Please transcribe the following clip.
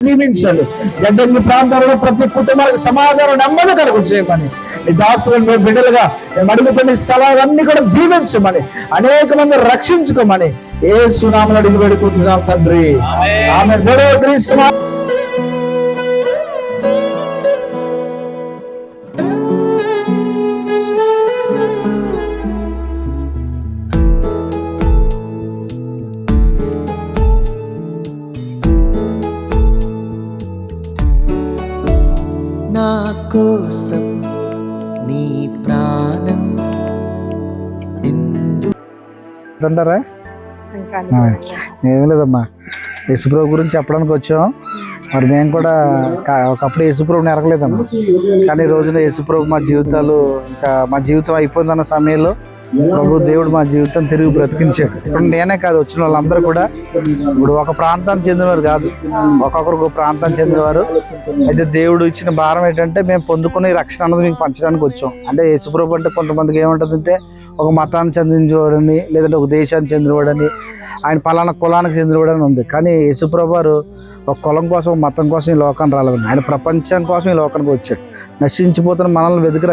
దీవించండి. జడ్డంగి ప్రాంతంలో ప్రతి కుటుంబానికి సమాధానం నెమ్మది కలుగు చేయమని ఈ దాసులను మేము బిడ్డలుగా మేము అడుగుతున్న స్థలాలన్నీ కూడా దీవించమని అనేక మంది రక్షించుకోమని యేసు నామములో అడిగి వేడుకుంటున్నాం తండ్రి. ఆమేన్. క్రీస్తు నా కోసం నీ ప్రాణం అంటారా? ఏమీ లేదమ్మా, యేసుప్రభు గురించి చెప్పడానికి వచ్చాం. మరి మేము కూడా ఒకప్పుడు యేసుప్రభుని ఎరగలేదమ్మా, కానీ ఈ రోజున యేసుప్రభు మా జీవితాలు ఇంకా మా జీవితం అయిపోయిందన్న సమయంలో ప్రభు దేవుడు మా జీవితం తిరిగి బ్రతికించాడు. ఇప్పుడు నేనే కాదు, వచ్చిన వాళ్ళందరూ కూడా ఇప్పుడు ఒక ప్రాంతానికి చెందినవారు కాదు, ఒక్కొక్కరు ఒక ప్రాంతానికి చెందినవారు. అయితే దేవుడు ఇచ్చిన భారం ఏంటంటే మేము పొందుకునే రక్షణ అన్నది మీకు పంచడానికి వచ్చాం. అంటే యేసుప్రభు అంటే కొంతమందికి ఏముంటుందంటే ఒక మతానికి చెందినవాడని, లేదంటే ఒక దేశానికి చెందినవాడని, ఆయన పలానా కులానికి చెందినవాడని ఉంది. కానీ యేసుప్రభు వారు ఒక కులం కోసం, మతం కోసం ఈ లోకాన్ని రాలేదండి. ఆయన ప్రపంచం కోసం ఈ లోకానికి వచ్చాడు. నశించిపోతున్న మనల్ని వెతికి